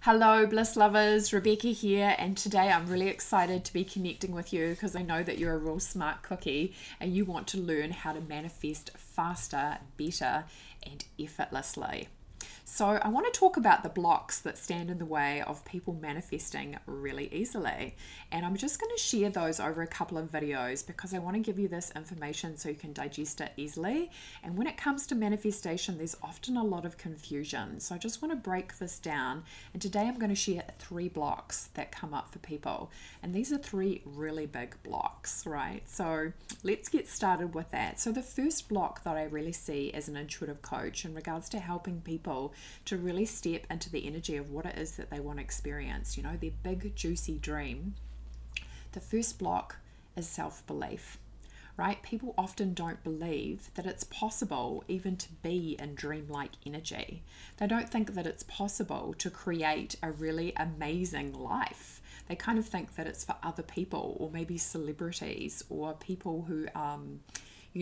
Hello, Bliss Lovers, Rebecca here, and today I'm really excited to be connecting with you because I know that you're a real smart cookie and you want to learn how to manifest faster, better, and effortlessly. So I want to talk about the blocks that stand in the way of people manifesting really easily. And I'm just going to share those over a couple of videos because I want to give you this information so you can digest it easily. And when it comes to manifestation, there's often a lot of confusion. So I just want to break this down. And today I'm going to share 3 blocks that come up for people. And these are 3 really big blocks, right? So let's get started with that. So the first block that I really see as an intuitive coach in regards to helping people to really step into the energy of what it is that they want to experience, you know, their big juicy dream. The first block is self-belief, right? People often don't believe that it's possible even to be in dreamlike energy. They don't think that it's possible to create a really amazing life. They kind of think that it's for other people or maybe celebrities or people who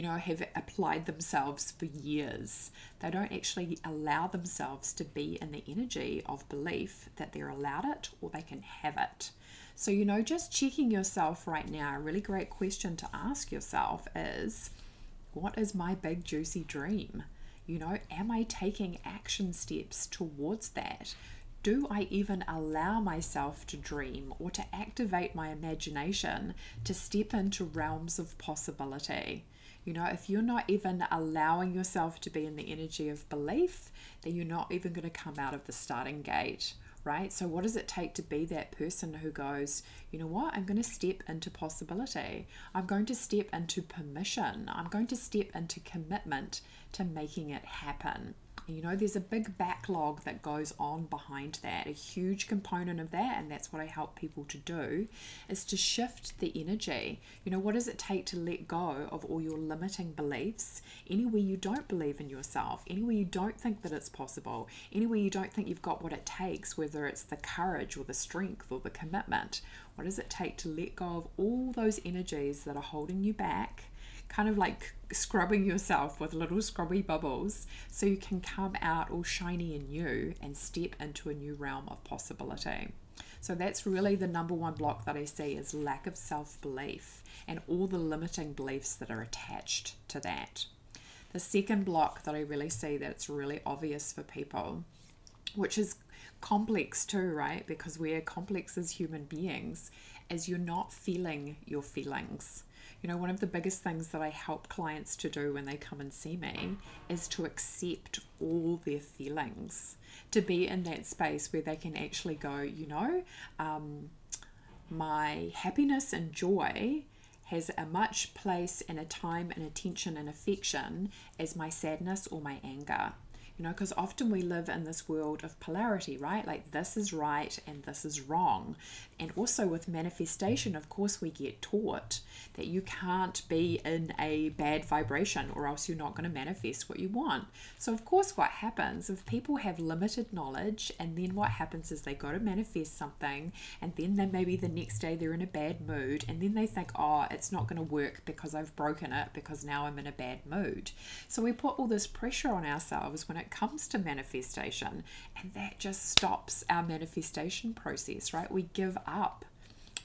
have applied themselves for years. They don't actually allow themselves to be in the energy of belief that they're allowed it or they can have it. So, just checking yourself right now, a really great question to ask yourself is, what is my big juicy dream? Am I taking action steps towards that? Do I even allow myself to dream or to activate my imagination to step into realms of possibility? If you're not even allowing yourself to be in the energy of belief, then you're not even going to come out of the starting gate, right? So what does it take to be that person who goes, you know what, I'm going to step into possibility. I'm going to step into permission. I'm going to step into commitment to making it happen. There's a big backlog that goes on behind that. A huge component of that, and that's what I help people to do, is to shift the energy. What does it take to let go of all your limiting beliefs? Anywhere you don't believe in yourself, anywhere you don't think that it's possible, anywhere you don't think you've got what it takes, whether it's the courage or the strength or the commitment, what does it take to let go of all those energies that are holding you back? Kind of like scrubbing yourself with little scrubby bubbles so you can come out all shiny and new and step into a new realm of possibility. So that's really the number one block that I see is lack of self-belief and all the limiting beliefs that are attached to that. The second block that I really see that's really obvious for people, which is complex too, right? Because we're complex as human beings, is you're not feeling your feelings. One of the biggest things that I help clients to do when they come and see me is to accept all their feelings, to be in that space where they can actually go, my happiness and joy has a much place and a time and attention and affection as my sadness or my anger. Because often we live in this world of polarity, right? Like this is right and this is wrong. And also with manifestation, of course, we get taught that you can't be in a bad vibration or else you're not going to manifest what you want. So of course, what happens if people have limited knowledge, and then what happens is they go to manifest something and then maybe the next day they're in a bad mood and then they think, oh, it's not going to work because I've broken it because now I'm in a bad mood. So we put all this pressure on ourselves when it comes to manifestation, and that just stops our manifestation process, right? We give up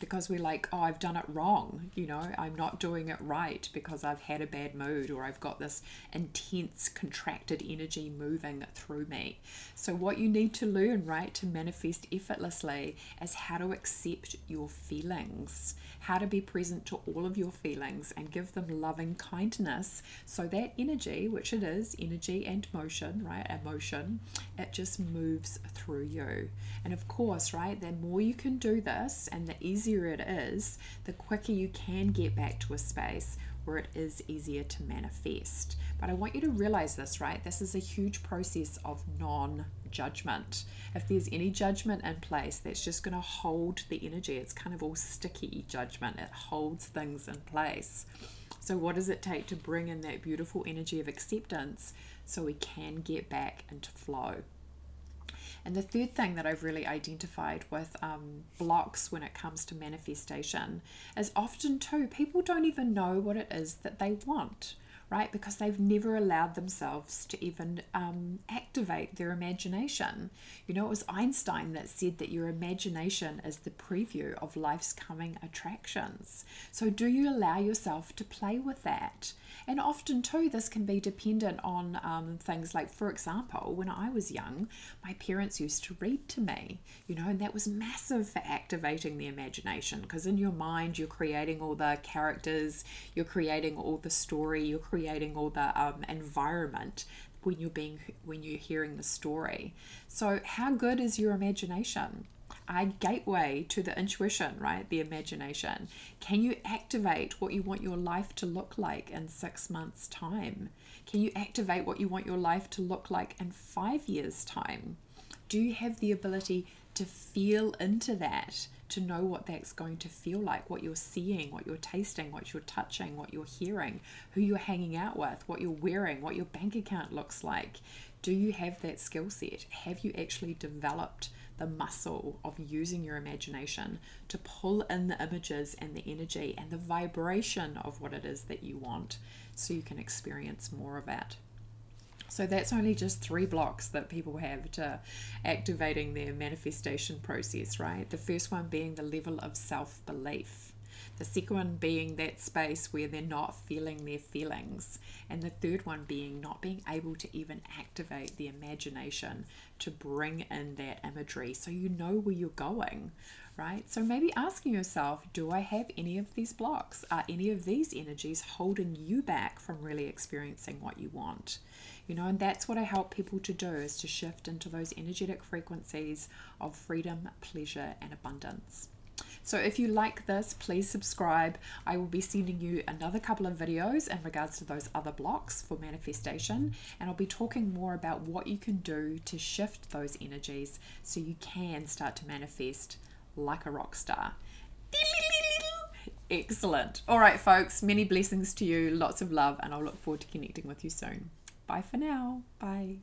because we're like, oh, I've done it wrong. I'm not doing it right because I've had a bad mood or I've got this intense contracted energy moving through me. So what you need to learn, right, to manifest effortlessly is how to accept your feelings, how to be present to all of your feelings and give them loving kindness so that energy, which it is, energy and motion, right, emotion, it just moves through you. And of course, right, the more you can do this and the easier it is, the quicker you can get back to a space where it is easier to manifest. But I want you to realize this, right? This is a huge process of non-judgment. If there's any judgment in place, that's just going to hold the energy. It's kind of all sticky judgment. It holds things in place. So what does it take to bring in that beautiful energy of acceptance so we can get back into flow? And the third thing that I've really identified with blocks when it comes to manifestation is often too, people don't even know what it is that they want, right? Because they've never allowed themselves to even activate their imagination. You know, it was Einstein that said that your imagination is the preview of life's coming attractions. So do you allow yourself to play with that? And often too, this can be dependent on things like, for example, when I was young, my parents used to read to me, you know, and that was massive for activating the imagination, because in your mind, you're creating all the characters, you're creating all the story, you're creating all the environment when you're hearing the story. So how good is your imagination? A gateway to the intuition, right? The imagination. Can you activate what you want your life to look like in 6 months' time? Can you activate what you want your life to look like in 5 years' time? Do you have the ability to feel into that, to know what that's going to feel like, what you're seeing, what you're tasting, what you're touching, what you're hearing, who you're hanging out with, what you're wearing, what your bank account looks like? Do you have that skill set? Have you actually developed the muscle of using your imagination to pull in the images and the energy and the vibration of what it is that you want, so you can experience more of that? So that's only just 3 blocks that people have to activating their manifestation process, right? The first one being the level of self-belief. The second one being that space where they're not feeling their feelings. And the third one being not being able to even activate the imagination to bring in that imagery so you know where you're going, right? So maybe asking yourself, do I have any of these blocks? Are any of these energies holding you back from really experiencing what you want? You know, and that's what I help people to do, is to shift into those energetic frequencies of freedom, pleasure, and abundance. So if you like this, please subscribe. I will be sending you another couple of videos in regards to those other blocks for manifestation, and I'll be talking more about what you can do to shift those energies so you can start to manifest like a rock star. Excellent. All right, folks, many blessings to you, lots of love, and I'll look forward to connecting with you soon. Bye for now. Bye.